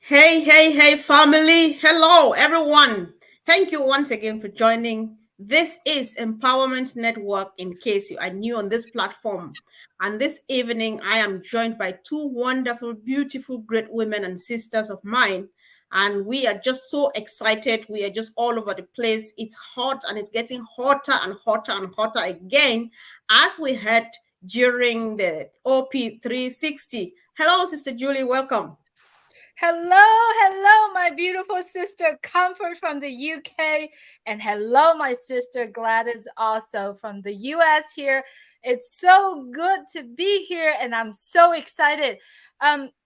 Hey, hey, hey, family. Hello, everyone. Thank you once again for joining. This is Empowerment Network, in case you are new on this platform. And this evening, I am joined by two wonderful, beautiful, great women and sisters of mine. And we are just so excited. We are just all over the place. It's hot and it's getting hotter and hotter and hotter again as we head during the OP 360. Hello, Sister Julie. Welcome. Hello, my beautiful sister Comfort from the UK. And hello, my sister Gladys, also from the US here. It's so good to be here, and I'm so excited.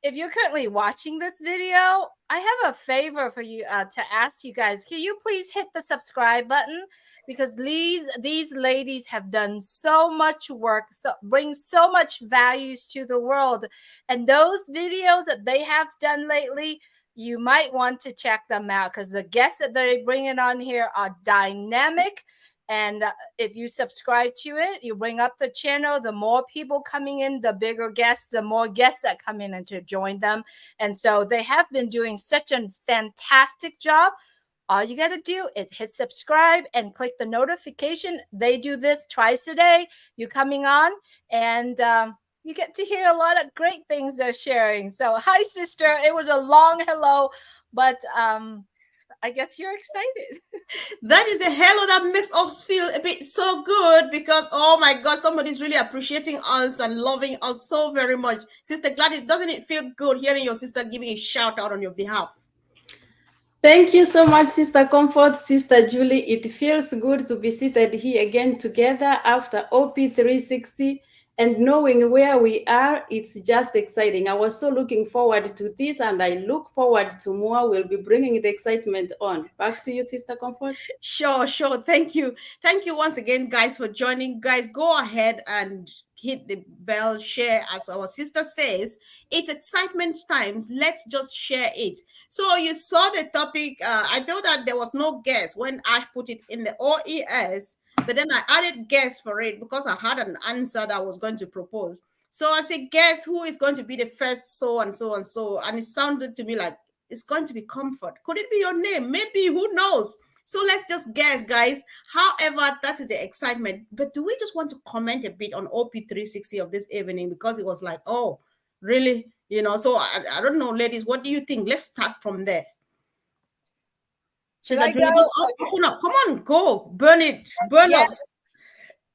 If you're currently watching this video, I have a favor for you to ask you guys. Can you please hit the subscribe button? Because these ladies have done so much work, so bring so much values to the world. And those videos that they have done lately, you might want to check them out because the guests that they're bringing on here are dynamic. And if you subscribe to it, you bring up the channel, the more people coming in, the bigger guests, the more guests that come in and to join them. And so they have been doing such a fantastic job. All you got to do is hit subscribe and click the notification. They do this twice a day. You coming on, and you get to hear a lot of great things they're sharing. So, hi, sister. It was a long hello, but I guess you're excited. That is a hello that makes us feel a bit so good because, oh my God, somebody's really appreciating us and loving us so very much. Sister Gladys, doesn't it feel good hearing your sister giving a shout out on your behalf? Thank you so much, Sister Comfort, Sister Julie. It feels good to be seated here again together after OP360 and knowing where we are. It's just exciting. I was so looking forward to this, and I look forward to more. We'll be bringing the excitement on. Back to you, Sister Comfort. Sure. Thank you. Thank you once again, guys, for joining. Guys, go ahead and hit the bell, share, as our sister says. It's excitement times. Let's just share it. So you saw the topic. I know that there was no guess when Ash put it in the OES, but then I added guess for it because I had an answer that I was going to propose. So I said, guess who is going to be the first so and so and so. And it sounded to me like it's going to be Comfort. Could it be your name? Maybe, who knows? So let's just guess, guys. However, that is the excitement. But do we just want to comment a bit on OP360 of this evening? Because it was like, oh, really? So I don't know, ladies, what do you think? Let's start from there. Should I go? Just open up. Come on, go. Burn it. Burn us.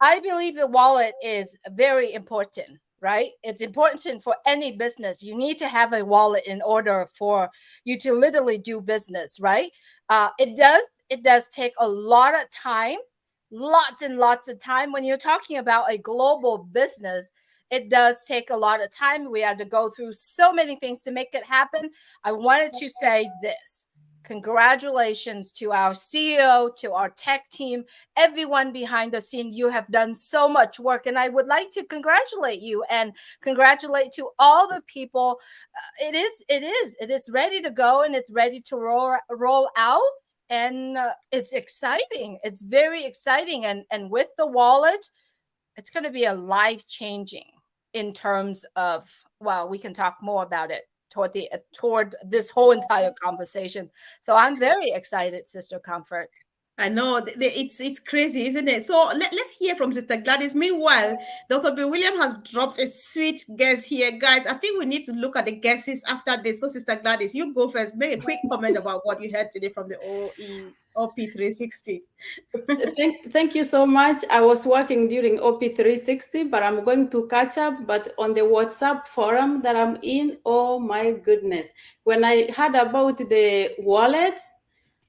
I believe the wallet is very important, right? It's important for any business. You need to have a wallet in order for you to literally do business, right? It does take a lot of time, lots and lots of time. When you're talking about a global business, it does take a lot of time. We had to go through so many things to make it happen. I wanted to say this. Congratulations to our CEO, to our tech team, everyone behind the scene. You have done so much work, and I would like to congratulate you and congratulate to all the people. It is ready to go, and it's ready to roll out, and it's exciting. It's very exciting, and with the wallet, it's going to be a life changing in terms of. Well, we can talk more about it toward this whole entire conversation. So I'm very excited, Sister Comfort. I know it's crazy, isn't it? So let's hear from Sister Gladys. Meanwhile, Dr. Bill William has dropped a sweet guess here, guys. I think we need to look at the guesses after this. So, Sister Gladys, you go first. Make a quick comment about what you heard today from the OP360. Thank you so much. I was working during OP360, but I'm going to catch up. But on the WhatsApp forum that I'm in, oh my goodness. When I heard about the wallet,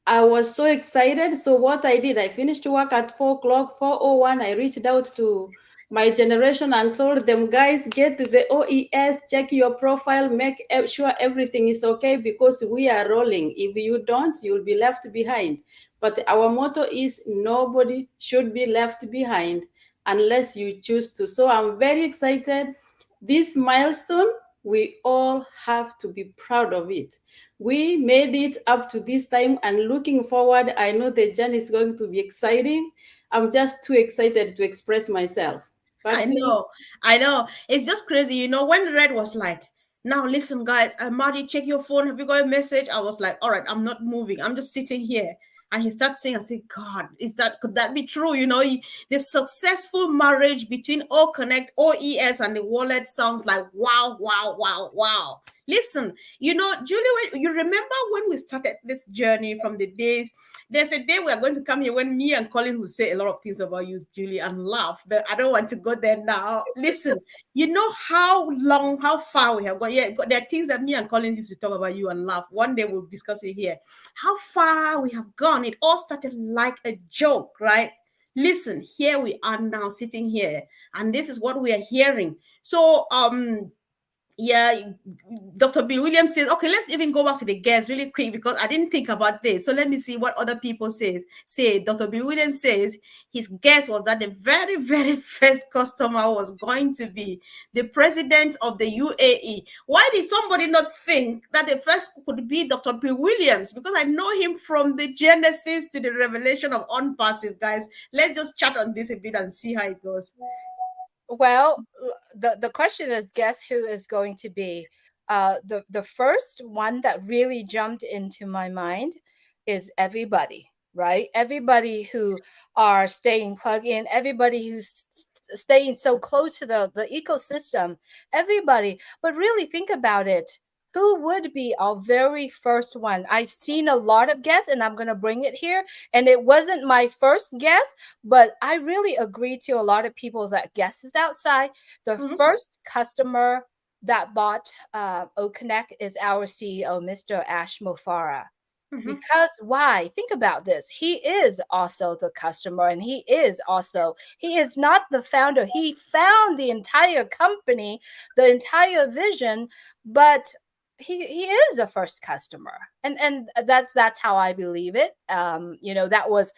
I was so excited. So what I did, I finished work at 4 o'clock, 4:01. I reached out to my generation and told them, guys, get to the OES, check your profile, make sure everything is okay because we are rolling. If you don't, you'll be left behind. But our motto is nobody should be left behind unless you choose to. So I'm very excited. This milestone, we all have to be proud of it. We made it up to this time, and looking forward, I know the journey is going to be exciting. I'm just too excited to express myself. I know. It's just crazy. When Red was like, Now listen, guys. Marty, check your phone. Have you got a message? I was like, all right, I'm not moving. I'm just sitting here. And he starts saying, I said, God, could that be true? The successful marriage between O Connect, OES, and the wallet sounds like wow, wow, wow, wow. Listen, Julie, you remember when we started this journey from the days, there's a day we are going to come here when me and Colin will say a lot of things about you, Julie, and laugh, but I don't want to go there now. Listen, you know how far we have gone. Yeah, but there are things that me and Colin used to talk about you and laugh. One day we'll discuss it here. How far we have gone. It all started like a joke, right? Listen, here we are now sitting here, and this is what we are hearing. So, yeah, Dr. Bill Williams says, okay, let's even go back to the guests really quick because I didn't think about this. So let me see what other people say. Dr. Bill Williams says his guess was that the very, very first customer was going to be the president of the UAE. Why did somebody not think that the first could be Dr. Bill Williams? Because I know him from the Genesis to the revelation of Unpassive, guys. Let's just chat on this a bit and see how it goes. Well, the question is, guess who is going to be? The first one that really jumped into my mind is everybody, right? Everybody who are staying plugged in, everybody who's staying so close to the ecosystem, everybody. But really think about it. Who would be our very first one? I've seen a lot of guests, and I'm going to bring it here. And it wasn't my first guess, but I really agree to a lot of people that guesses outside. The first customer that bought OConnect is our CEO, Mr. Ash Mofara. Because why? Think about this. He is also the customer, and he is not the founder. He found the entire company, the entire vision, but he is the first customer, and that's how I believe it. That was,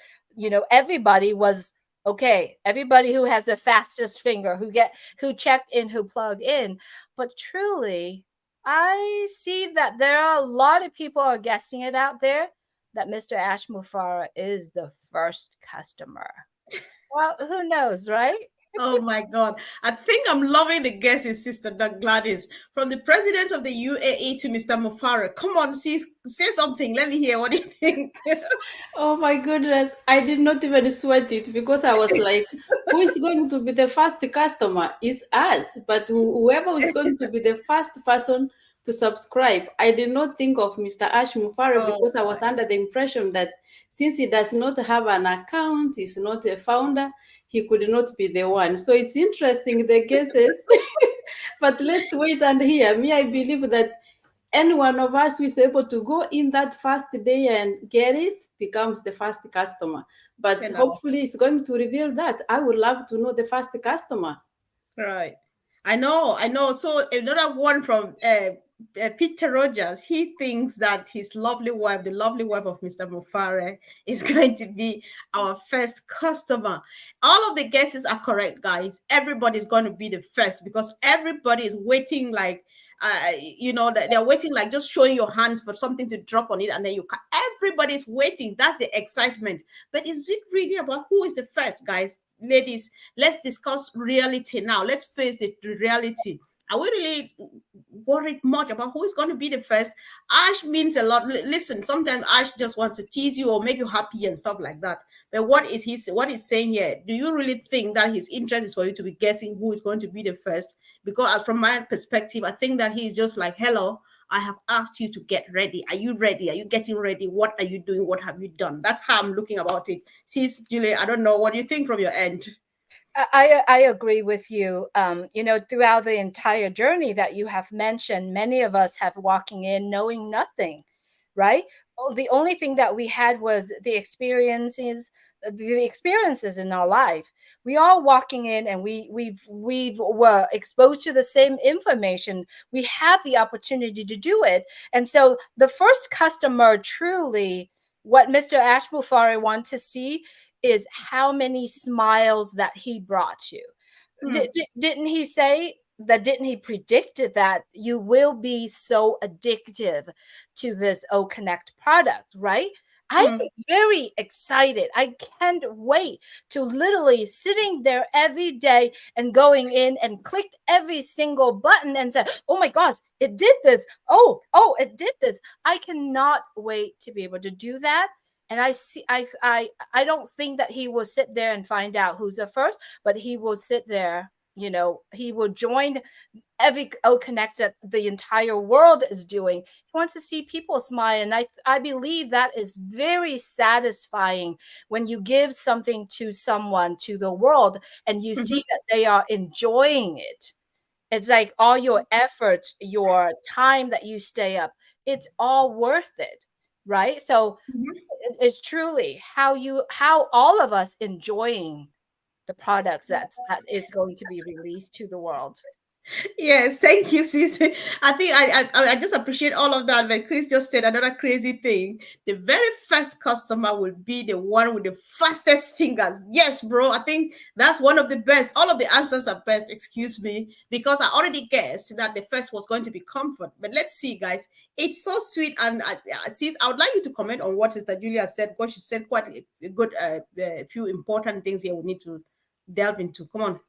everybody was okay. Everybody who has the fastest finger, who checked in, who plugged in, but truly, I see that there are a lot of people are guessing it out there that Mr. Ash Mufara is the first customer. Well, who knows, right? Oh my God. I think I'm loving the guesses, Sister Gladys. From the president of the UAE to Mr. Mufara. Come on, say something. Let me hear. What do you think? Oh my goodness. I did not even sweat it because I was like, who is going to be the first customer is us. But whoever is going to be the first person to subscribe, I did not think of Mr. Ash Mufara because I was under the impression that since he does not have an account, he's not a founder, he could not be the one. So it's interesting, the guesses. But let's wait and hear. Me, I believe that any one of us who is able to go in that first day and get it becomes the first customer. But hopefully it's going to reveal that. I would love to know the first customer. Right. I know. So another one from Peter Rogers, he thinks that his lovely wife, the lovely wife of Mr. Mufare, is going to be our first customer. All of the guesses are correct, guys. Everybody's going to be the first because everybody is waiting like, they're waiting like just showing your hands for something to drop on it, and then everybody's waiting. That's the excitement. But is it really about who is the first, guys? Ladies, let's discuss reality now. Let's face the reality. Are we really worried much about who is going to be the first? Ash means a lot. Listen, sometimes Ash just wants to tease you or make you happy and stuff like that. But what he's saying here? Do you really think that his interest is for you to be guessing who is going to be the first? Because from my perspective, I think that he's just like, hello, I have asked you to get ready. Are you ready? Are you getting ready? What are you doing? What have you done? That's how I'm looking about it. Sis, Julie, I don't know. What do you think from your end? I agree with you. Throughout the entire journey that you have mentioned, many of us have walking in knowing nothing, right? The only thing that we had was the experiences in our life. We all walking in and we were exposed to the same information. We have the opportunity to do it. And so the first customer, truly what Mr. Ash Mufari wants to see is how many smiles that he brought you. Didn't he say that? Didn't he predict that you will be so addictive to this OConnect product, right? I'm very excited. I can't wait to literally sitting there every day and going in and click every single button and say, oh my gosh, it did this. Oh, it did this. I cannot wait to be able to do that. And I don't think that he will sit there and find out who's the first, but he will sit there, he will join every connect that the entire world is doing. He wants to see people smile, and I believe that is very satisfying when you give something to someone, to the world, and you see that they are enjoying it. It's like all your effort, your time that you stay up, it's all worth it, right? So it's truly how all of us enjoying the products that is going to be released to the world. Yes, thank you, sis. I think I just appreciate all of that. But Chris just said another crazy thing. The very first customer will be the one with the fastest fingers. Yes, bro. I think that's one of the best. All of the answers are best. Excuse me, because I already guessed that the first was going to be comfort. But let's see, guys. It's so sweet, and sis, I would like you to comment on what Sister Julia said, because she said quite a good, few important things here we need to delve into. Come on.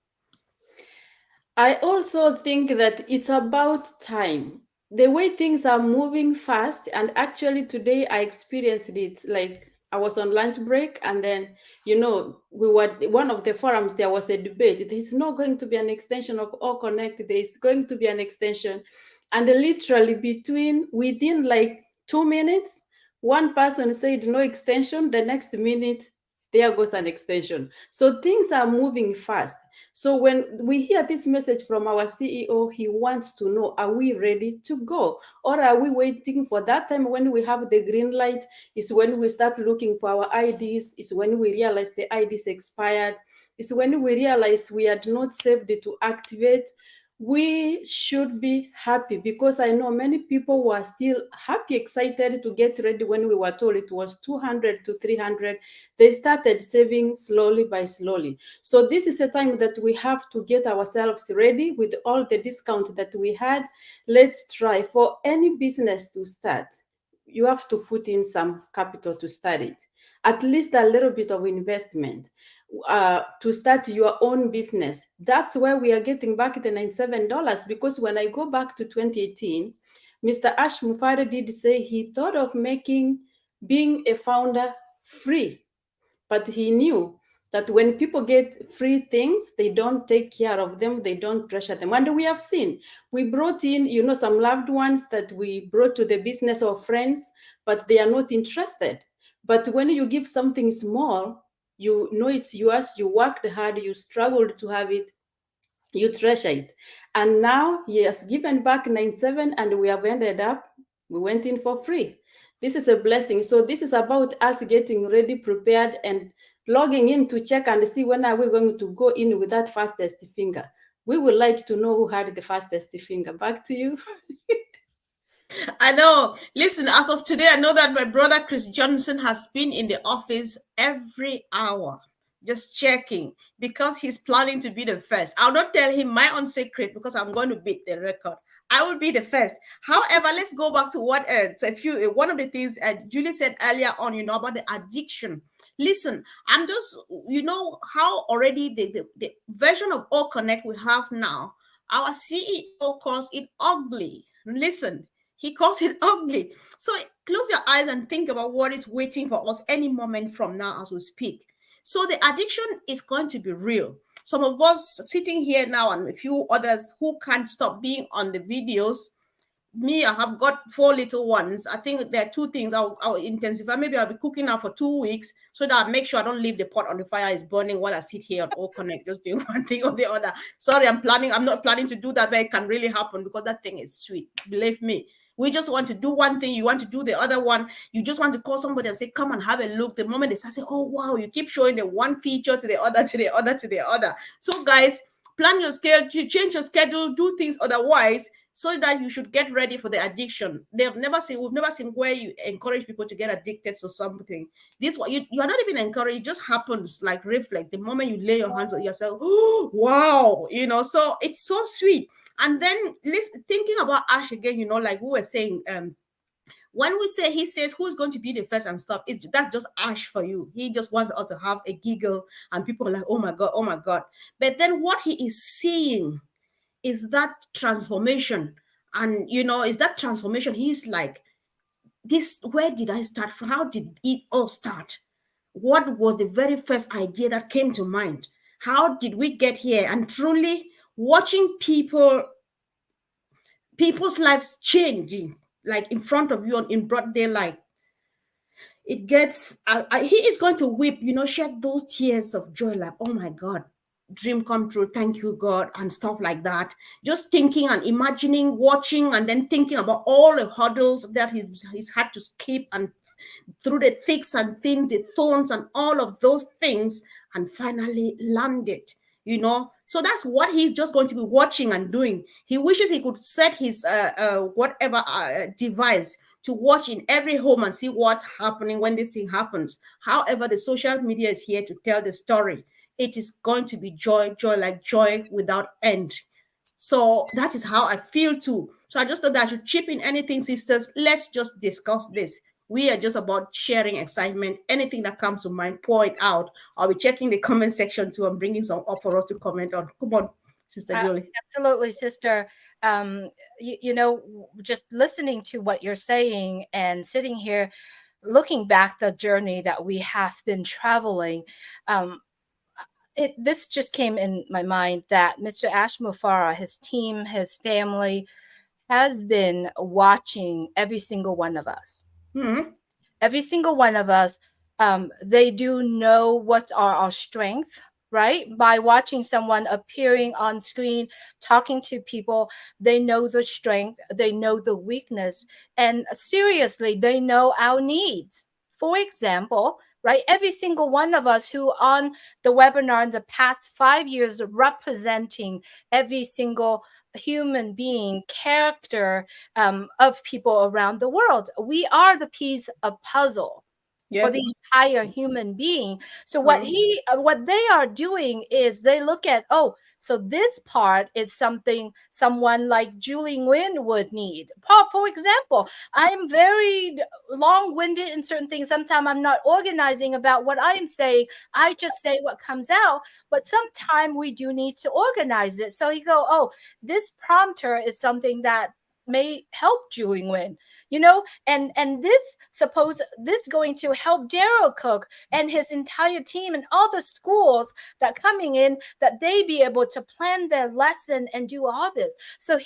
I also think that it's about time. The way things are moving fast, and actually today I experienced it. Like, I was on lunch break, and then, we were one of the forums, there was a debate. There's not going to be an extension of All Connect, there's going to be an extension. And literally within like 2 minutes, one person said no extension, the next minute, there goes an extension. So things are moving fast. So when we hear this message from our CEO, he wants to know, are we ready to go? Or are we waiting for that time when we have the green light? Is when we start looking for our IDs, is when we realize the IDs expired, is when we realize we had not saved it to activate. We should be happy, because I know many people were still happy, excited to get ready when we were told it was 200 to 300. They started saving slowly by slowly. So this is a time that we have to get ourselves ready with all the discount that we had. Let's try. For any business to start, you have to put in some capital to start it, at least a little bit of investment. To start your own business. That's where we are getting back the $97, because when I go back to 2018, Mr. Ash Mufare did say he thought of making being a founder free, but he knew that when people get free things, they don't take care of them, they don't treasure them. And we have seen, we brought in, some loved ones that we brought to the business or friends, but they are not interested. But when you give something small, you know it's yours, you worked hard, you struggled to have it, you treasure it. And now he has given back 97, and we have ended up, we went in for free. This is a blessing. So this is about us getting ready, prepared, and logging in to check and see when are we going to go in with that fastest finger. We would like to know who had the fastest finger. Back to you. I know. Listen, as of today, I know that my brother Chris Johnson has been in the office every hour, just checking, because he's planning to be the first. I'll not tell him my own secret, because I'm going to beat the record. I will be the first. However, let's go back to what one of the things Julie said earlier on, about the addiction. Listen, I'm just, how already the version of All Connect we have now, our CEO calls it ugly. Listen, he calls it ugly. So close your eyes and think about what is waiting for us any moment from now as we speak. So the addiction is going to be real. Some of us sitting here now, and a few others who can't stop being on the videos. Me, I have got 4 little ones. I think there are 2 things I'll intensify. Maybe I'll be cooking now for 2 weeks, so that I make sure I don't leave the pot on the fire is burning while I sit here on All Connect, just doing one thing or the other. Sorry, I'm not planning to do that, but it can really happen, because that thing is sweet. Believe me. We just want to do one thing, you want to do the other one. You just want to call somebody and say, come and have a look. The moment they start saying, oh, wow, you keep showing the one feature to the other, to the other, to the other. So guys, plan your schedule, change your schedule, do things otherwise, so that you should get ready for the addiction. We've never seen where you encourage people to get addicted to something. This one, you are not even encouraged, it just happens like reflex. The moment you lay your hands on yourself, oh, wow, so it's so sweet. And then thinking about Ash again, like we were saying, When we say, he says, who's going to be the first and stuff, that's just Ash for you. He just wants us to have a giggle, and people are like, oh my God, oh my God. But then what he is seeing is that transformation. And, is that transformation. He's like, where did I start from? How did it all start? What was the very first idea that came to mind? How did we get here? And truly watching people's lives changing, like in front of you in broad daylight, it gets, he is going to weep, shed those tears of joy, like, oh my God, dream come true, thank you God, and stuff like that. Just thinking and imagining, watching, and then thinking about all the hurdles that he's had to skip, and through the thicks and thins, the thorns and all of those things, and finally landed, So that's what he's just going to be watching and doing. He wishes he could set his whatever device to watch in every home and see what's happening when this thing happens. However, the social media is here to tell the story. It is going to be joy, like joy without end. So that is how I feel too. So I just thought that I should chip in anything, sisters. Let's just discuss this. We are just about sharing excitement. Anything that comes to mind, pour it out. I'll be checking the comment section too and bringing some up for us to comment on. Come on, Sister Julie. Absolutely, sister. Just listening to what you're saying and sitting here, looking back the journey that we have been traveling, this just came in my mind that Mr. Ash Mufareh, his team, his family, has been watching every single one of us. Mm-hmm. Every single one of us. They do know what are our strengths, right? By watching someone appearing on screen, talking to people, they know the strength, they know the weakness, and seriously, they know our needs. For example, right, every single one of us who on the webinar in the past 5 years representing every single human being character of people around the world, we are the piece of puzzle for the entire human being. So what they are doing is they look at, so this part is something someone like Julie Nguyen would need. For example, I'm very long-winded in certain things. Sometimes I'm not organizing about what I'm saying. I just say what comes out. But sometimes we do need to organize it. So you go, this prompter is something that may help Julie Nguyen, and this going to help Daryl Cook and his entire team and all the schools that coming in, that they be able to plan their lesson and do all this. So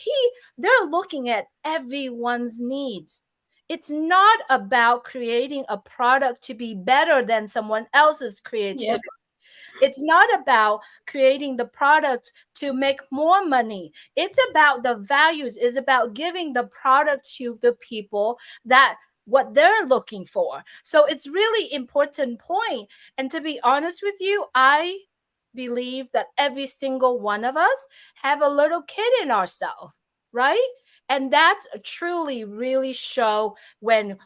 they're looking at everyone's needs. It's not about creating a product to be better than someone else's creativity. Yeah. It's not about creating the product to make more money. It's about the values. It's about giving the product to the people that what they're looking for. So it's really important point. And to be honest with you, I believe that every single one of us have a little kid in ourselves, right? And that's truly really show when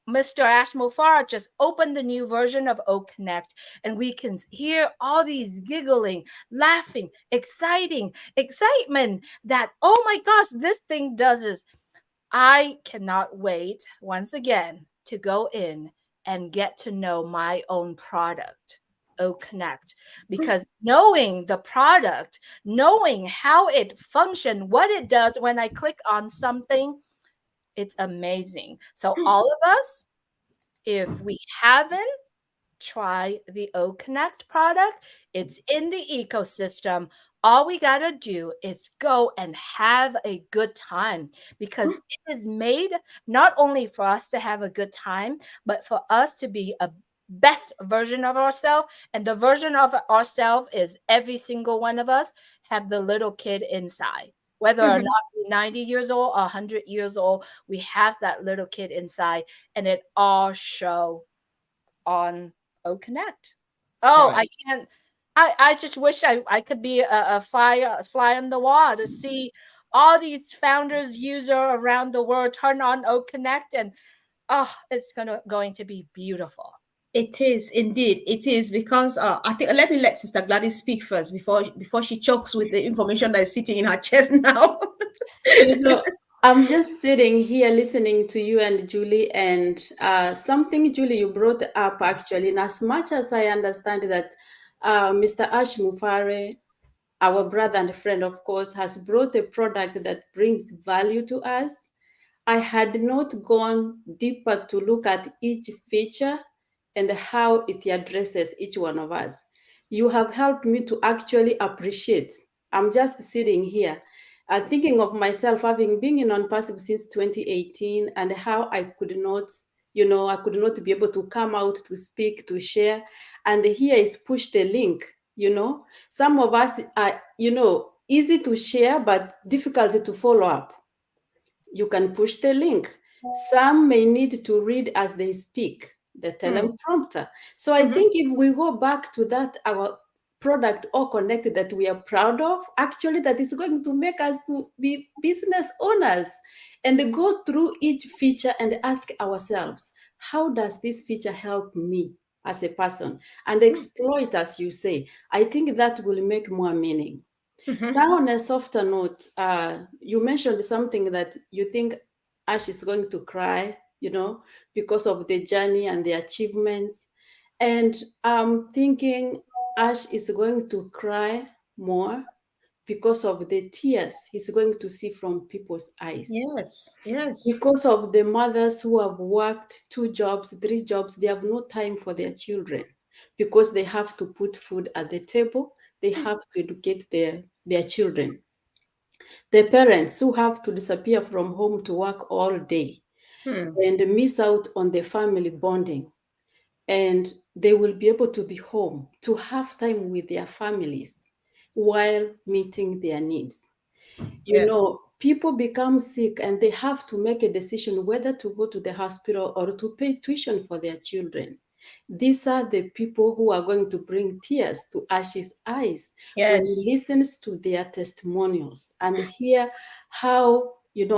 Mr. Ash Mufareh just opened the new version of O Connect, and we can hear all these giggling, laughing, excitement that, oh my gosh, this thing does this. I cannot wait once again to go in and get to know my own product, O Connect, because knowing the product, knowing how it functions, what it does when I click on something, it's amazing. So all of us, if we haven't tried the O Connect product, it's in the ecosystem. All we got to do is go and have a good time, because it is made not only for us to have a good time, but for us to be a best version of ourselves. And the version of ourselves is every single one of us have the little kid inside, whether or not we're 90 years old or 100 years old, we have that little kid inside, and it all show on O Connect. Right. I just wish I could be a fly on the wall to see all these founders, user around the world turn on O Connect, and it's going to be beautiful. It is indeed. It is, because I think, let me let Sister Gladys speak first before she chokes with the information that is sitting in her chest now. I'm just sitting here listening to you and Julie, and something, Julie, you brought up actually. And as much as I understand that Mr. Ash Mufare, our brother and friend, of course, has brought a product that brings value to us, I had not gone deeper to look at each feature and how it addresses each one of us. You have helped me to actually appreciate. I'm just sitting here thinking of myself having been in non-passive since 2018 and how I could not, I could not be able to come out to speak, to share. And here is push the link. Some of us are, easy to share, but difficult to follow up. You can push the link. Some may need to read as they speak, the teleprompter. So I think if we go back to that, our product or connected that we are proud of, actually that is going to make us to be business owners and go through each feature and ask ourselves, how does this feature help me as a person? And exploit, as you say. I think that will make more meaning. Now, on a softer note, you mentioned something that you think Ash is going to cry, because of the journey and the achievements. And I'm thinking Ash is going to cry more because of the tears he's going to see from people's eyes. Yes, yes. Because of the mothers who have worked 2 jobs, 3 jobs, they have no time for their children because they have to put food at the table, they have to educate their children. The parents who have to disappear from home to work all day and miss out on the family bonding. And they will be able to be home to have time with their families while meeting their needs. People become sick and they have to make a decision whether to go to the hospital or to pay tuition for their children. These are the people who are going to bring tears to Ash's eyes when he listens to their testimonials and hear how,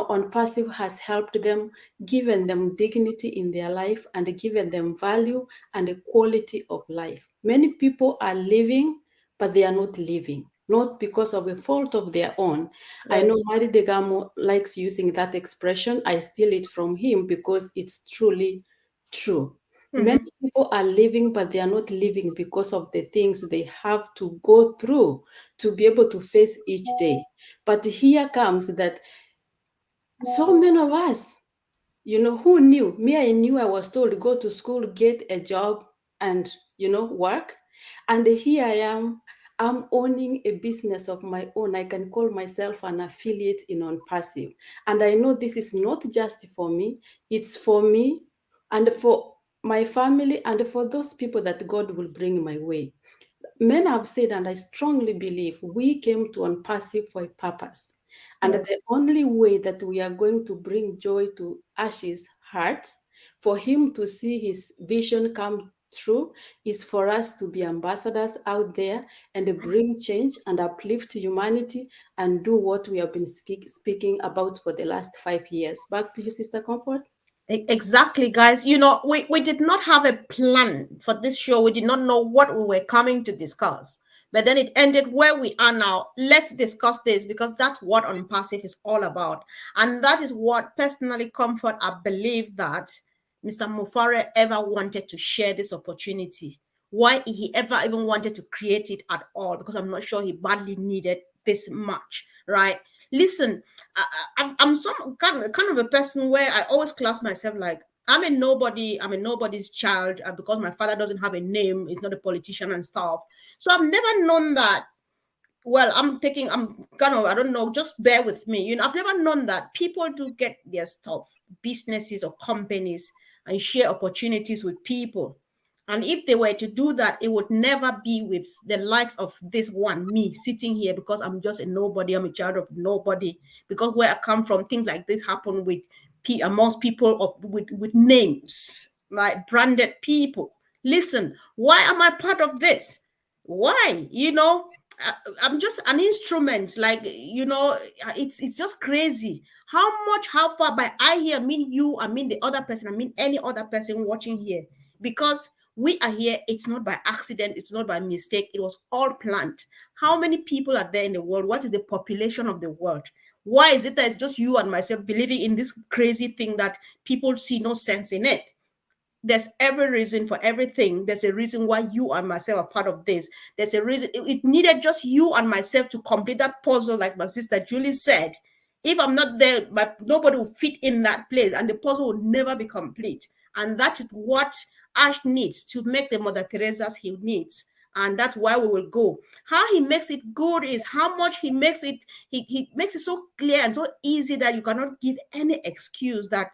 On Passive has helped them, given them dignity in their life and given them value and a quality of life. Many people are living, but they are not living, not because of a fault of their own. I know Mari Degamo likes using that expression. I steal it from him because it's truly true. Many people are living, but they are not living because of the things they have to go through to be able to face each day. But here comes that so many of us, who knew? Me, I knew I was told go to school, get a job, and, work. And here I am. I'm owning a business of my own. I can call myself an affiliate in On Passive. And I know this is not just for me, it's for me and for my family and for those people that God will bring my way. Men have said, and I strongly believe, we came to On Passive for a purpose. And the only way that we are going to bring joy to Ash's heart, for him to see his vision come true, is for us to be ambassadors out there and bring change and uplift humanity and do what we have been speaking about for the last 5 years. Back to you, Sister Comfort. Exactly, guys. We did not have a plan for this show. We did not know what we were coming to discuss. But then it ended where we are now. Let's discuss this because that's what On Passive is all about. And that is what personally, Comfort, I believe that Mr. Mufare ever wanted to share this opportunity. Why he ever even wanted to create it at all, because I'm not sure he badly needed this much, right? Listen, I'm some kind of a person where I always class myself like I'm a nobody. I'm a nobody's child because my father doesn't have a name. He's not a politician and stuff. So I've never known that. Well, I'm kind of, I don't know, just bear with me. I've never known that people do get their stuff, businesses or companies, and share opportunities with people. And if they were to do that, it would never be with the likes of this one, me sitting here because I'm just a nobody. I'm a child of nobody. Because where I come from, things like this happen with amongst people with names, like branded people. Listen, why am I part of this? Why? I'm just an instrument. Like, it's just crazy. How far by I here, I mean you, I mean the other person, I mean any other person watching here. Because we are here, it's not by accident, it's not by mistake, it was all planned. How many people are there in the world? What is the population of the world? Why is it that it's just you and myself believing in this crazy thing that people see no sense in it? There's every reason for everything. There's a reason why you and myself are part of this. There's a reason. It needed just you and myself to complete that puzzle, like my sister Julie said. If I'm not there, nobody will fit in that place, and the puzzle will never be complete. And that's what Ash needs to make the Mother Teresa's he needs. And that's why we will go. How he makes it good is how much he makes it, he makes it so clear and so easy that you cannot give any excuse that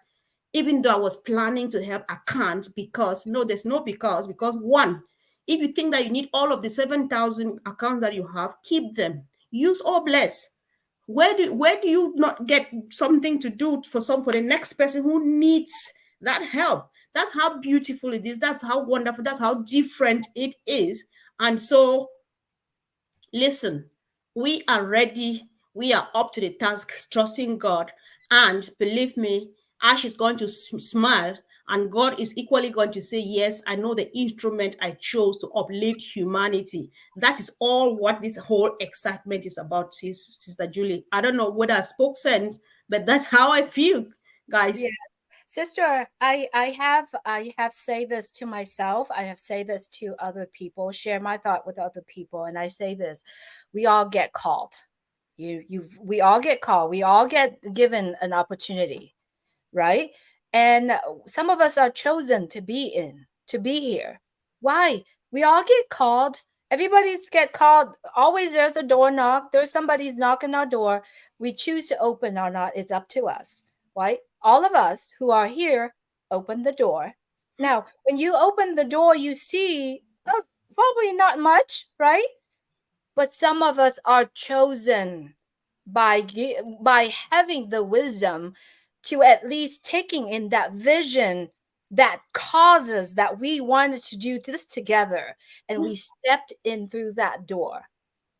even though I was planning to help, I can't, because no, there's no because one, if you think that you need all of the 7,000 accounts that you have, keep them. Use or bless. Where do you not get something to do for the next person who needs that help? That's how beautiful it is. That's how wonderful. That's how different it is. And so, listen, we are ready. We are up to the task, trusting God. And believe me, Ash is going to smile, and God is equally going to say, yes, I know the instrument I chose to uplift humanity. That is all what this whole excitement is about, Sister Julie. I don't know whether I spoke sense, but that's how I feel, guys. Yeah. Sister, I have said this to myself. I have said this to other people, share my thought with other people. And I say this, we all get called. We all get called. We all get given an opportunity, right? And some of us are chosen to be here. Why? We all get called. Everybody's get called. Always there's a door knock. There's somebody's knocking our door. We choose to open or not. It's up to us, right? All of us who are here open the door. Now, when you open the door, you see probably not much, right? But some of us are chosen by having the wisdom to at least taking in that vision that causes that we wanted to do this together, and we stepped in through that door.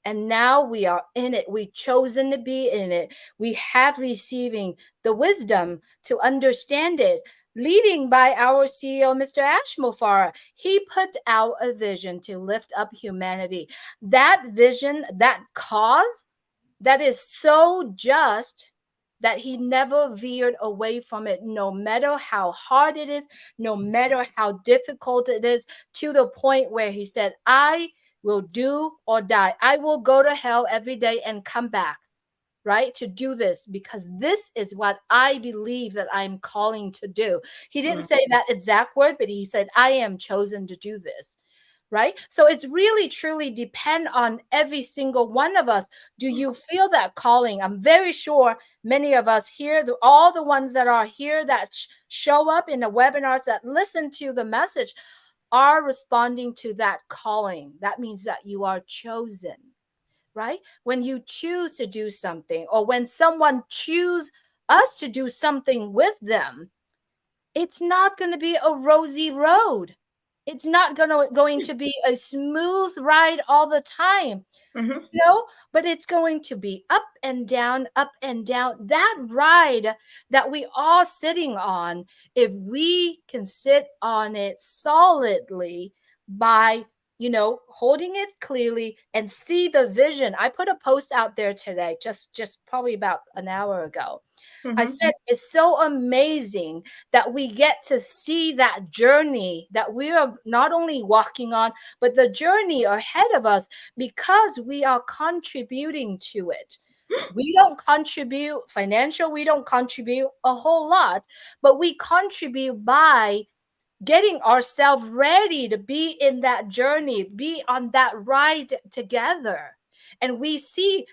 And now we are in it. We've chosen to be in it. We have receiving the wisdom to understand it, leading by our CEO, Mr. Ash Mufareh. He put out a vision to lift up humanity. That vision, that cause, that is so just that he never veered away from it, no matter how hard it is, no matter how difficult it is, to the point where he said, I will do or die. I will go to hell every day and come back, right? To do this, because this is what I believe that I'm calling to do. He didn't say that exact word, but he said, I am chosen to do this. Right? So it's really, truly depend on every single one of us. Do you feel that calling? I'm very sure many of us here, all the ones that are here that show up in the webinars, that listen to the message, are responding to that calling. That means that you are chosen, right? When you choose to do something, or when someone choose us to do something with them, it's not going to be a rosy road. It's not going to be a smooth ride all the time, but it's going to be up and down, up and down. That ride that we all sitting on, if we can sit on it solidly by, holding it clearly and see the vision. I put a post out there today, just probably about an hour ago. I said, it's so amazing that we get to see that journey that we are not only walking on, but the journey ahead of us, because we are contributing to it. We don't contribute financial, we don't contribute a whole lot, but we contribute by getting ourselves ready to be in that journey, be on that ride together. And we see,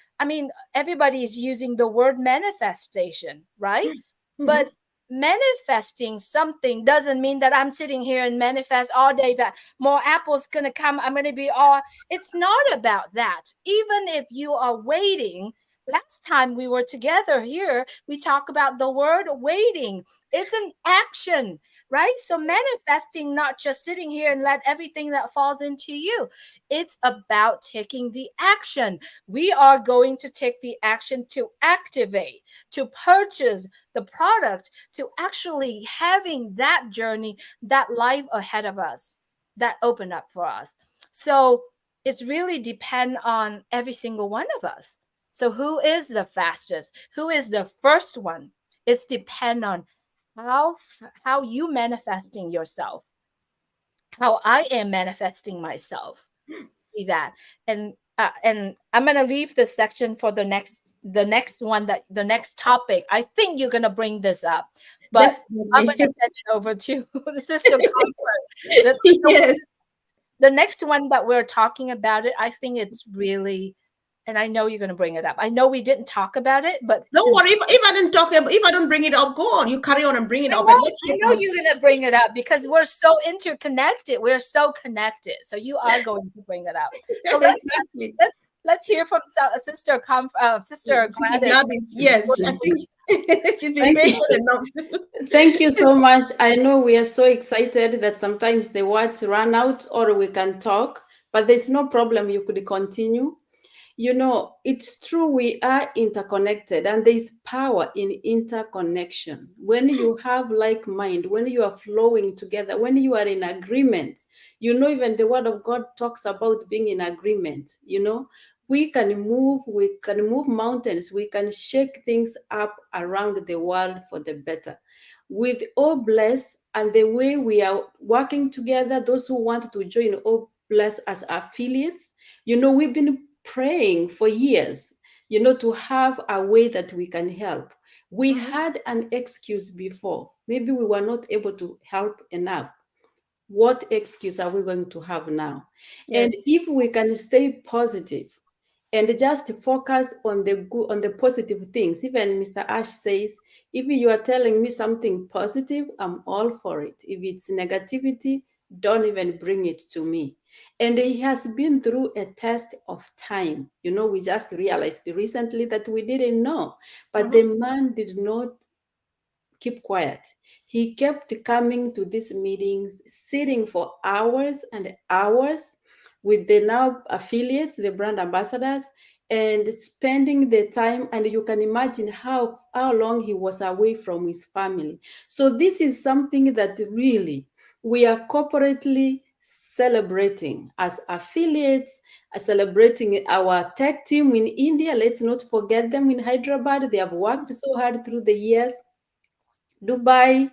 everybody's using the word manifestation, right? But manifesting something doesn't mean that I'm sitting here and manifest all day that more apples gonna come. I'm gonna be all. It's not about that. Even if you are waiting. Last time we were together here, we talk about the word waiting. It's an action, right? So manifesting, not just sitting here and let everything that falls into you. It's about taking the action. We are going to take the action to activate, to purchase the product, to actually having that journey, that life ahead of us, that open up for us. So it's really depend on every single one of us. So who is the fastest? Who is the first one? It's depend on how you manifesting yourself, how I am manifesting myself. See that. And I'm gonna leave this section for the next one, that the next topic. I think you're gonna bring this up, but I'm gonna Definitely. send it over to Sister Comfort. Yes. The next one that we're talking about it, I think it's really, and I know you're gonna bring it up. I know we didn't talk about it, but Don't worry. If I didn't talk, if I don't bring it up, go on. You carry on and bring it up. And let's I hear know from. you're gonna bring it up because we're so interconnected. We're so connected. So you are going to bring it up. So Exactly. let's hear from Sister Sister Gladys. Gladys, yes, I think she's been Thank you. patient enough. Thank you so much. I know we are so excited that sometimes the words run out or we can talk, but there's no problem. You could continue. You know, it's true, we are interconnected, and there's power in interconnection. When you have like mind, when you are flowing together, when you are in agreement, you know, even the word of God talks about being in agreement. You know, we can move mountains, we can shake things up around the world for the better. With All Bless and the way we are working together, those who want to join All Bless as affiliates, you know, we've been praying for years, you know, to have a way that we can help. We had an excuse before. Maybe we were not able to help enough. What excuse are we going to have now? And Yes. if we can stay positive and just focus on the good, on the positive things. Even Mr. Ash says, if you are telling me something positive, I'm all for it. If it's negativity, don't even bring it to me. And he has been through a test of time. You know, we just realized recently that we didn't know, but the man did not keep quiet. He kept coming to these meetings, sitting for hours and hours with the now affiliates, the brand ambassadors, and spending the time. And you can imagine how long he was away from his family. So this is something that really we are corporately celebrating as affiliates, celebrating our tech team in India. Let's not forget them in Hyderabad. They have worked so hard through the years. Dubai,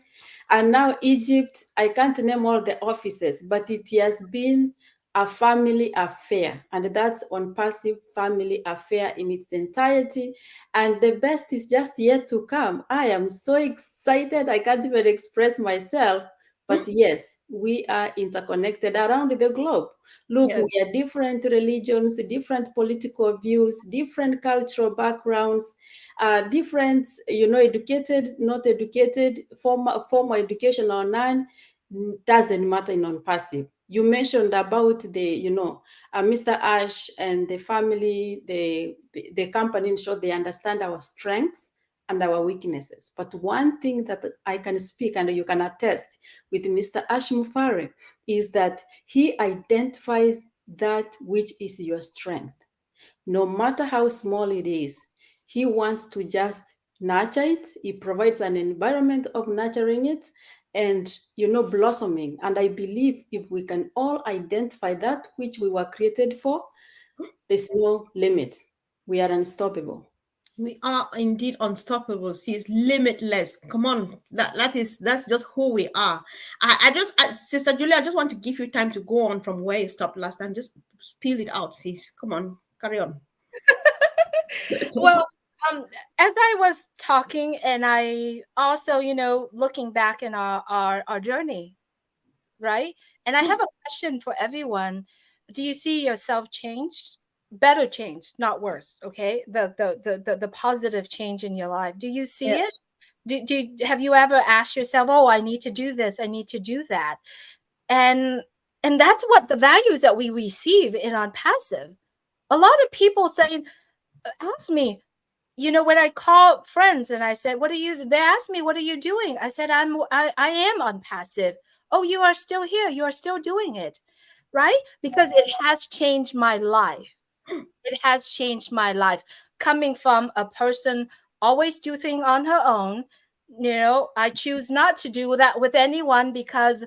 and now Egypt. I can't name all the offices, but it has been a family affair, and that's On Passive family affair in its entirety. And the best is just yet to come. I am so excited. I can't even express myself. But yes, we are interconnected around the globe. Look, Yes. we are different religions, different political views, different cultural backgrounds, different, you know, educated, not educated, formal education or none, doesn't matter in On Passive. You mentioned about the, you know, Mr. Ash and the family, the company, in short, they understand our strengths and our weaknesses. But one thing that I can speak and you can attest with Mr. Ash Mufare is that he identifies that which is your strength. No matter how small it is, he wants to just nurture it. He provides an environment of nurturing it and, you know, blossoming. And I believe if we can all identify that which we were created for, there's no limit. We are unstoppable. We are indeed unstoppable. See, it's limitless. Come on, that's just who we are. Sister Julia, I just want to give you time to go on from where you stopped last time. Just spill it out, sis. Come on, carry on. Well, as I was talking, and I also, you know, looking back in our journey, right? And I have a question for everyone. Do you see yourself changed? Better change, not worse. Okay, the positive change in your life. Do you see Yeah. it? Have you ever asked yourself, "Oh, I need to do this. I need to do that," and that's what the values that we receive in On Passive. A lot of people saying, ask me, you know, when I call friends and I said, "What are you?" They asked me, "What are you doing?" I said, I am On Passive." "Oh, you are still here. You are still doing it." Right? Because it has changed my life. It has changed my life. Coming from a person always do things on her own, you know, I choose not to do that with anyone because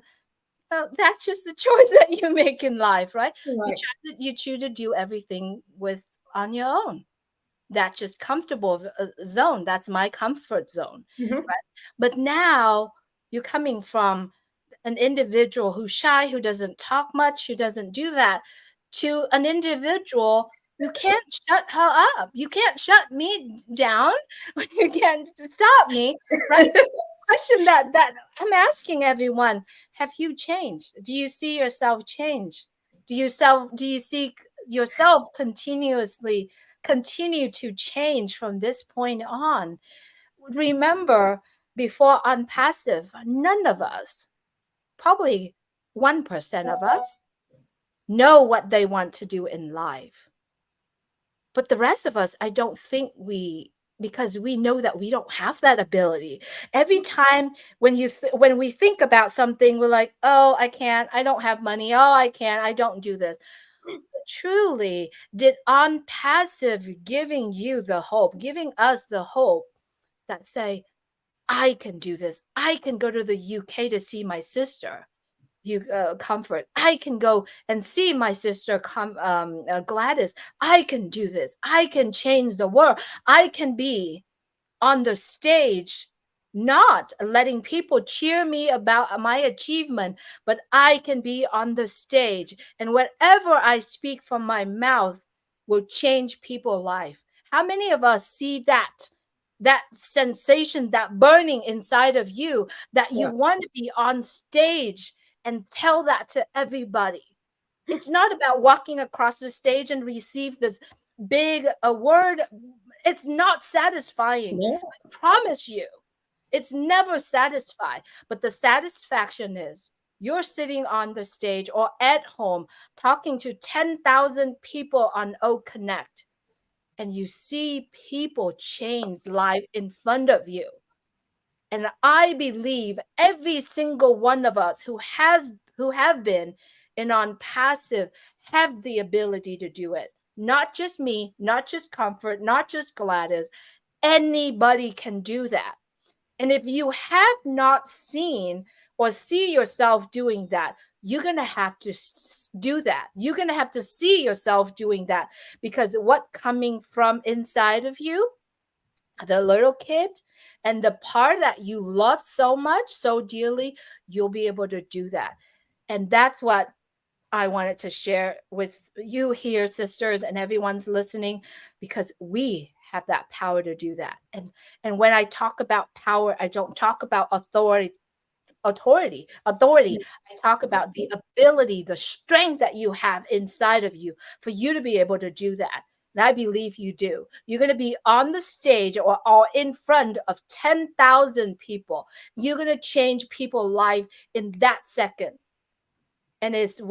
that's just the choice that you make in life, right? Right. You choose to do everything with on your own. That's just comfortable zone. That's my comfort zone. Mhm. Right? But now you're coming from an individual who's shy, who doesn't talk much, who doesn't do that, to an individual you can't shut her up. You can't shut me down. You can't stop me, right? Question that I'm asking everyone: have you changed? Do you see yourself change? Do you see yourself continuously continue to change from this point on? Remember, before Unpassive, none of us, probably 1% of us, know what they want to do in life. But the rest of us, I don't think because we know that we don't have that ability. Every time when when we think about something, we're like, oh, I can't, I don't have money, oh, I can't, I don't do this. But truly, did Unpassive giving you the hope, giving us the hope that say, I can do this. I can go to the UK to see my sister. Comfort. I can go and see my sister Gladys. I can do this. I can change the world. I can be on the stage, not letting people cheer me about my achievement, but I can be on the stage, and whatever I speak from my mouth will change people's life. How many of us see that sensation, that burning inside of you, that you Yeah. want to be on stage and tell that to everybody? It's not about walking across the stage and receive this big award. It's not satisfying. Yeah. I promise you, it's never satisfied. But the satisfaction is you're sitting on the stage or at home talking to 10,000 people on Oak Connect, and you see people change life in front of you. And I believe every single one of us who have been in Unpassive have the ability to do it. Not just me, not just Comfort, not just Gladys. Anybody can do that. And if you have not seen or see yourself doing that, you're going to have to do that. You're going to have to see yourself doing that, because what coming from inside of you, the little kid, and the part that you love so much, so dearly, you'll be able to do that. And that's what I wanted to share with you here, sisters, and everyone's listening, because we have that power to do that. And when I talk about power, I don't talk about authority. Yes. I talk about the ability, the strength that you have inside of you for you to be able to do that. And I believe you do. You're going to be on the stage or in front of 10,000 people. You're going to change people's life in that second. And it's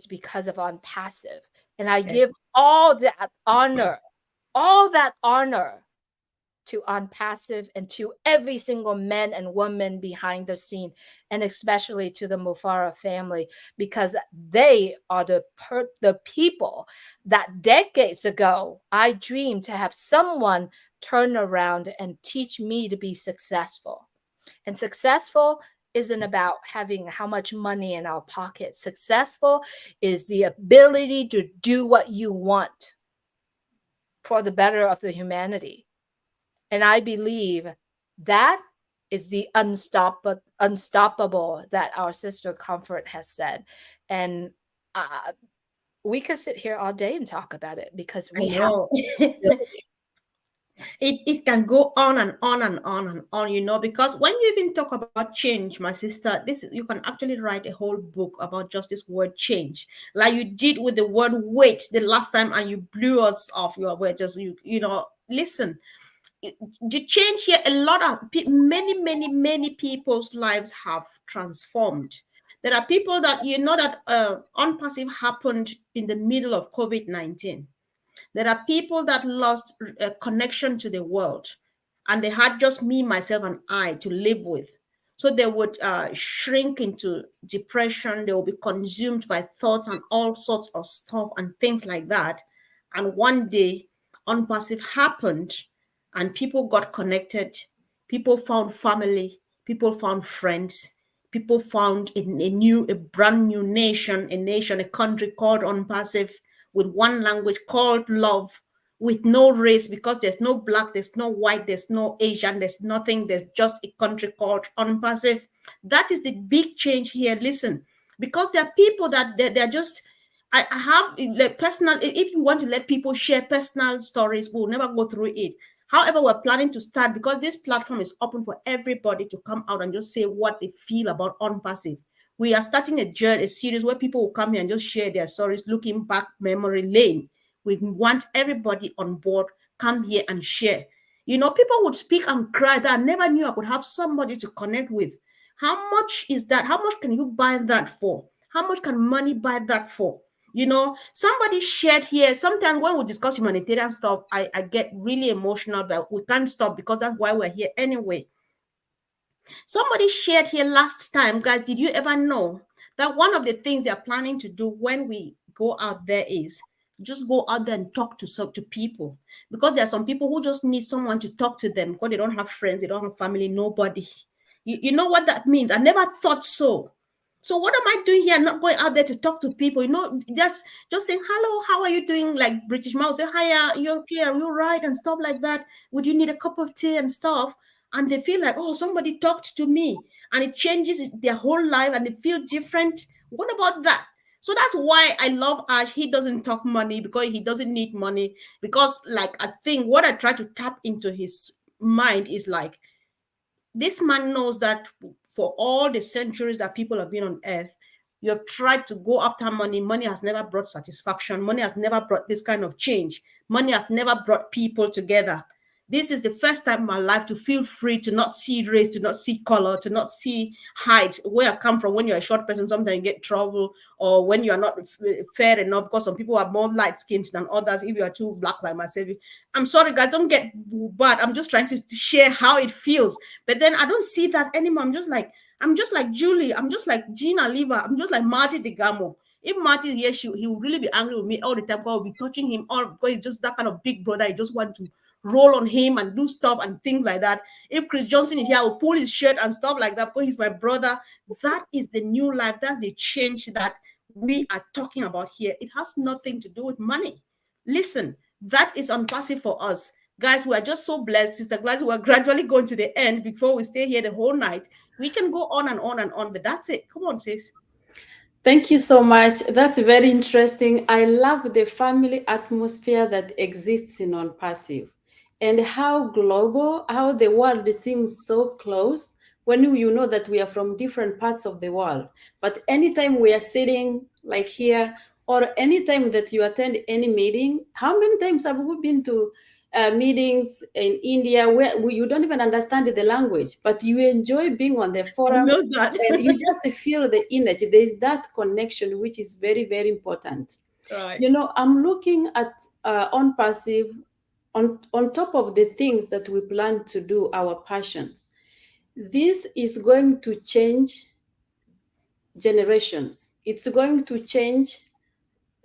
because of Unpassive. And I give Yes. all that honor to Unpassive and to every single man and woman behind the scene, and especially to the Mufara family, because they are the people that decades ago I dreamed to have someone turn around and teach me to be successful. And successful isn't about having how much money in our pocket. Successful is the ability to do what you want for the better of the humanity. And I believe that is the unstoppable that our sister Comfort has said. And we could sit here all day and talk about it, because I we have know. It can go on and on and on and on, because when you even talk about change, my sister, you can actually write a whole book about just this word change, like you did with the word wait the last time, and you blew us off. You were just listen. The change here, a lot of many people's lives have transformed. There are people that that Unpassive happened in the middle of COVID-19. There are people that lost a connection to the world, and they had just me, myself, and I to live with. So they would shrink into depression. They will be consumed by thoughts and all sorts of stuff and things like that. And one day, Unpassive happened, and people got connected. People found family. People found friends. People found a brand new nation, a country called Unpassive, with one language called love, with no race, because there's no black, there's no white, there's no Asian, there's nothing. There's just a country called Unpassive. That is the big change here. Listen, because there are people that they're just. I have like personal. If you want to let people share personal stories, we'll never go through it. However, we're planning to start, because this platform is open for everybody to come out and just say what they feel about Unpassive. We are starting a journey, a series where people will come here and just share their stories, looking back memory lane. We want everybody on board, come here and share. You know, people would speak and cry that I never knew I could have somebody to connect with. How much is that? How much can you buy that for? How much can money buy that for? You know, somebody shared here. Sometimes when we discuss humanitarian stuff, I get really emotional, but we can't stop because that's why we're here anyway. Somebody shared here last time, guys. Did you ever know that one of the things they're planning to do when we go out there is just go out there and talk to people, because there are some people who just need someone to talk to them because they don't have friends, they don't have family, nobody. You know what that means? I never thought so. So what am I doing here? Not going out there to talk to people, you know, just saying hello, how are you doing? Like British Mouse say, hi, you're okay, are you right? And stuff like that. Would you need a cup of tea and stuff? And they feel like, oh, somebody talked to me, and it changes their whole life and they feel different. What about that? So that's why I love Ash. He doesn't talk money because he doesn't need money. Because, like, I think what I try to tap into his mind is like, this man knows that for all the centuries that people have been on earth, you have tried to go after money. Money has never brought satisfaction. Money has never brought this kind of change. Money has never brought people together. This is the first time in my life to feel free, to not see race, to not see color, to not see height. Where I come from, when you're a short person, sometimes you get trouble, or when you are not fair enough, because some people are more light skinned than others. If you are too black like myself, I'm sorry, guys, don't get bad. I'm just trying to share how it feels. But then I don't see that anymore. I'm just like Julie. I'm just like Gina Liva. I'm just like Marty DeGamo. If Marty is here, he will really be angry with me all the time because I'll be touching him all because he's just that kind of big brother. I just want to roll on him and do stuff and things like that. If Chris Johnson is here, I will pull his shirt and stuff like that because he's my brother. That is the new life. That's the change that we are talking about here. It has nothing to do with money. Listen, that is Unpassive for us. Guys, we are just so blessed. Sister Gladys, we're gradually going to the end before we stay here the whole night. We can go on and on and on, but that's it. Come on, sis. Thank you so much. That's very interesting. I love the family atmosphere that exists in Unpassive, and how global, how the world seems so close when you know that we are from different parts of the world. But anytime we are sitting like here, or anytime that you attend any meeting, how many times have we been to meetings in India where you don't even understand the language, but you enjoy being on the forum know that. and you just feel the energy. There is that connection, which is very, very important. Right. You know, I'm looking at Unpassive on top of the things that we plan to do, our passions. This is going to change generations. It's going to change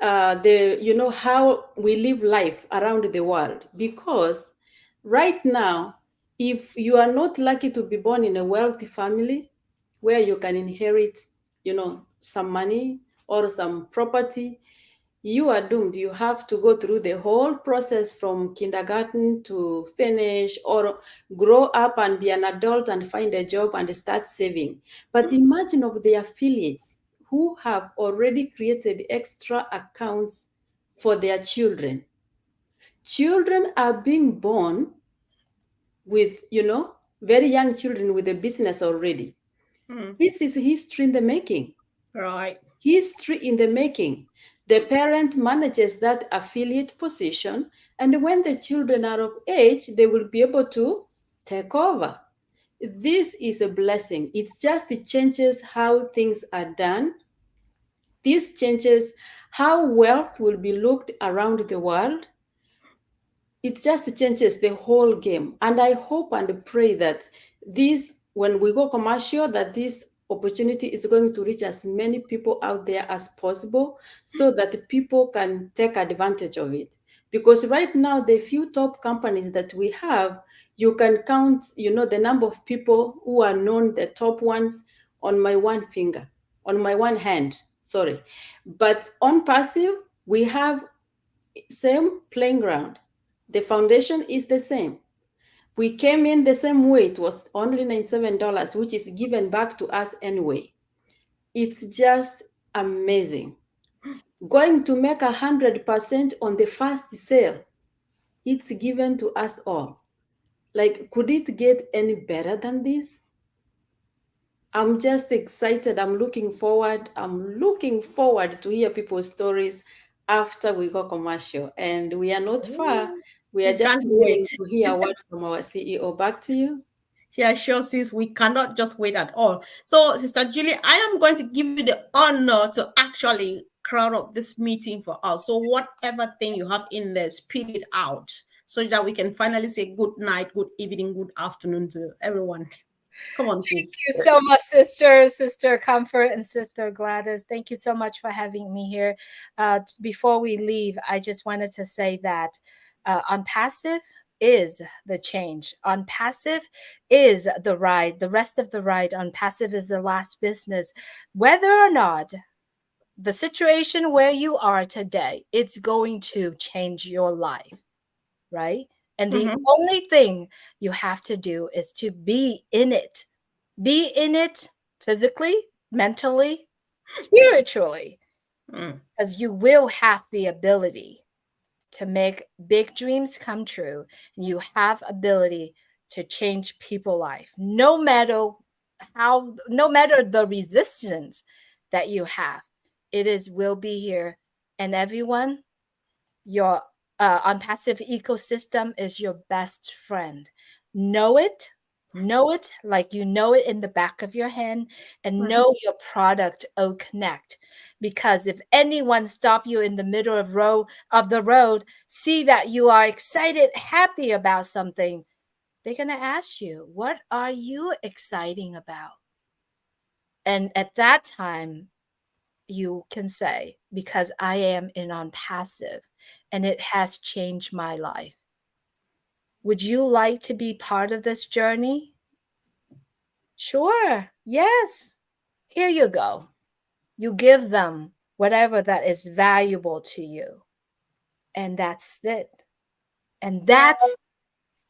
how we live life around the world, because right now, if you are not lucky to be born in a wealthy family where you can inherit some money or some property, you are doomed. You have to go through the whole process from kindergarten to finish, or grow up and be an adult and find a job and start saving. But imagine of the affiliates who have already created extra accounts for their children. Children are being born with, very young children with a business already. This is history in the making. Right. History in the making. The parent manages that affiliate position, and when the children are of age, they will be able to take over. This is a blessing. It changes how things are done. This changes how wealth will be looked around the world. It just changes the whole game. And I hope and pray that this, when we go commercial, that this opportunity is going to reach as many people out there as possible, so that people can take advantage of it. Because right now, the few top companies that we have, you can count, the number of people who are known, the top ones, on my one hand, sorry. But Unpassive, we have same playing ground. The foundation is the same. We came in the same way. It was only $97, which is given back to us anyway. It's just amazing. Going to make 100% on the first sale. It's given to us all. Like, could it get any better than this? I'm just excited. I'm looking forward to hear people's stories after we go commercial. And we are not far. We are We just can't waiting wait. to hear a word from our CEO. Back to you. Yeah, sure, sis. We cannot just wait at all. So, Sister Julie, I am going to give you the honor to actually crown up this meeting for us. So, whatever thing you have in there, spit it out so that we can finally say good night, good evening, good afternoon to everyone. Come on, sis. Thank you so much, Sister Comfort and Sister Gladys. Thank you so much for having me here. Before we leave, I just wanted to say that on passive is the change. On passive is the ride. The rest of the ride on passive is the last business. Whether or not the situation where you are today, it's going to change your life, right? And the only thing you have to do is to be in it. Be in it physically, mentally, spiritually, because you will have the ability to make big dreams come true. And you have ability to change people's life, no matter the resistance that you have. It will be here. And everyone, your on passive ecosystem is your best friend. Know it like you know it in the back of your hand, and know your product Connect. Because if anyone stop you in the middle of the road, see that you are excited, happy about something, they're going to ask you, what are you exciting about? And at that time, you can say, because I am in on passive and it has changed my life. Would you like to be part of this journey? Sure. Yes. Here you go. You give them whatever that is valuable to you. And that's it. And that's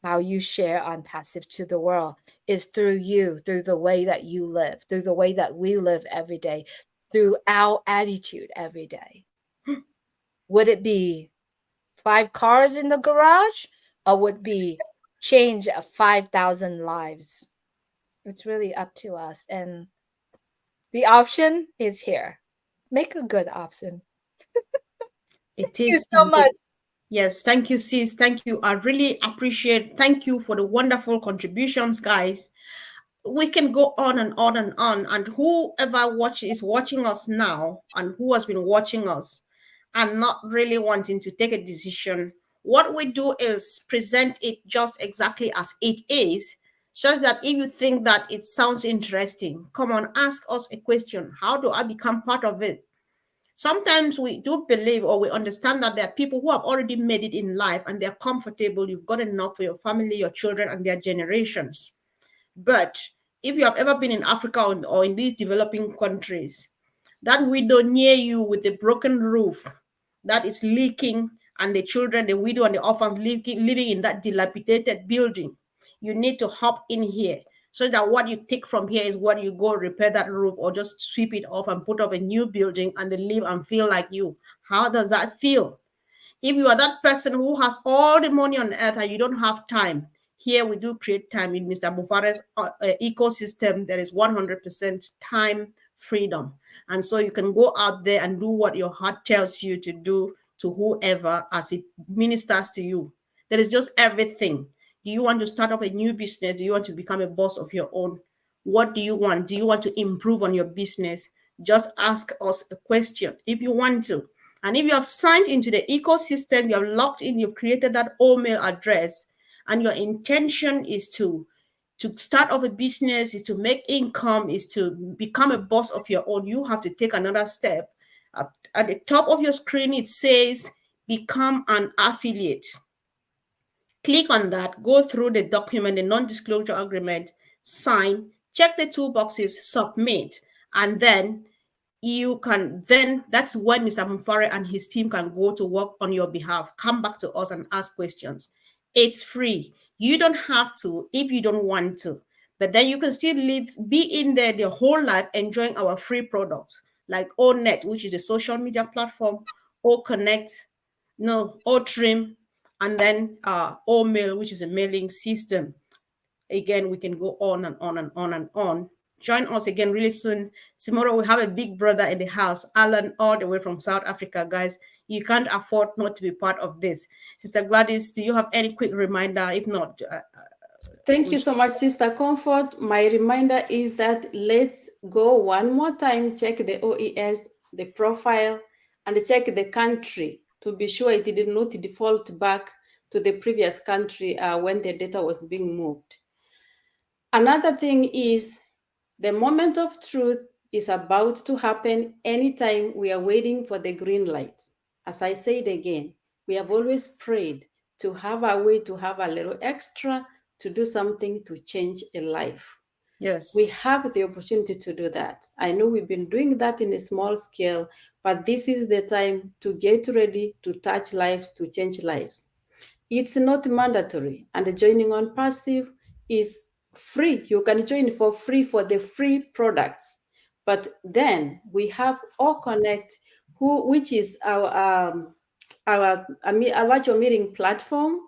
how you share on passive to the world, is through you, through the way that you live, through the way that we live every day, through our attitude every day. Would it be 5 cars in the garage, or would it be change of 5,000 lives? It's really up to us. And the option is here. Make a good option. It is. Thank you so much. Yes, thank you, sis. Thank you. I really appreciate. Thank you for the wonderful contributions, guys. We can go on and on and on. And whoever is watching us now, and who has been watching us and not really wanting to take a decision, what we do is present it just exactly as it is, so that if you think that it sounds interesting, come on, ask us a question. How do I become part of it? Sometimes we do believe, or we understand, that there are people who have already made it in life and they're comfortable. You've got enough for your family, your children, and their generations. But if you have ever been in Africa or in these developing countries, that widow near you with a broken roof that is leaking, and the children, the widow and the orphans living in that dilapidated building, you need to hop in here, so that what you take from here is what you go repair that roof, or just sweep it off and put up a new building and then live and feel like you. How does that feel? If you are that person who has all the money on earth and you don't have time, here we do create time. In Mr. Mufare's ecosystem, there is 100% time freedom. And so you can go out there and do what your heart tells you to do, to whoever, as it ministers to you. There is just everything. Do you want to start off a new business? Do you want to become a boss of your own? What do you want? Do you want to improve on your business? Just ask us a question if you want to. And if you have signed into the ecosystem, you have logged in, you've created that email address, and your intention is to start off a business, is to make income, is to become a boss of your own, you have to take another step. At the top of your screen, it says become an affiliate. Click on that, go through the document, the non-disclosure agreement, sign, check the 2 boxes, submit, and then you can then, that's when Mr. Mumfare and his team can go to work on your behalf. Come back to us and ask questions. It's free. You don't have to if you don't want to, but then you can still be in there the whole life enjoying our free products like ONet, which is a social media platform, or Connect, no, or Trim, and then Mail, which is a mailing system. Again, we can go on and on and on and on. Join us again really soon. Tomorrow we have a big brother in the house, Alan, all the way from South Africa, guys. You can't afford not to be part of this. Sister Gladys, do you have any quick reminder? If not, thank you so much, Sister Comfort. My reminder is that let's go one more time, check the OES, the profile, and check the country to be sure it did not default back to the previous country when the data was being moved. Another thing is the moment of truth is about to happen anytime we are waiting for the green light. As I said again, we have always prayed to have a way to have a little extra to do something to change a life. yes, We have the opportunity to do that. I know we've been doing that in a small scale, but this is the time to get ready to touch lives, to change lives. It's not mandatory, and joining on Passive is free. You can join for free for the free products. But then we have OConnect, which is our virtual meeting platform,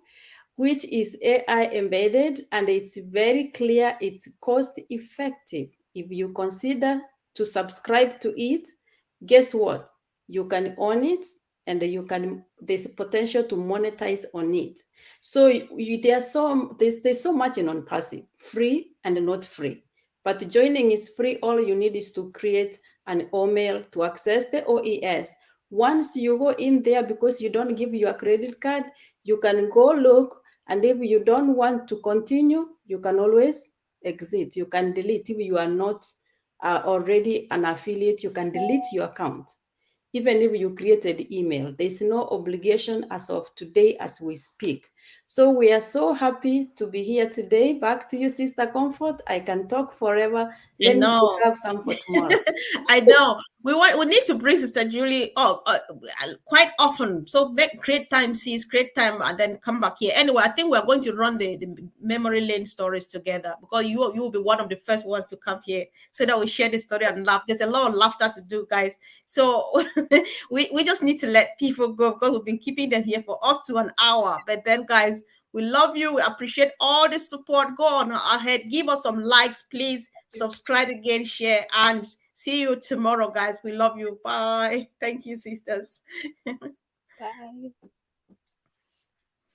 which is AI embedded, and it's very clear, it's cost effective. If you consider to subscribe to it, guess what? You can own it, and there's potential to monetize on it. So there's so much in on Passive, free and not free. But joining is free. All you need is to create an email to access the OES. Once you go in there, because you don't give your credit card, you can go look, and if you don't want to continue, you can always exit. You can delete. If you are not already an affiliate, you can delete your account. Even if you created email, there's no obligation as of today as we speak. So we are so happy to be here today. Back to you, Sister Comfort. I can talk forever. Let me reserve some for tomorrow. I know. We need to bring Sister Julie up quite often. So create time, sis, create time, and then come back here. Anyway, I think we're going to run the memory lane stories together, because you will be one of the first ones to come here so that we share the story and laugh. There's a lot of laughter to do, guys. So we just need to let people go, because we've been keeping them here for up to an hour. But then, guys, we love you. We appreciate all the support. Go on ahead. Give us some likes, please. Subscribe again, share, and see you tomorrow, guys. We love you. Bye. Thank you, sisters. Bye.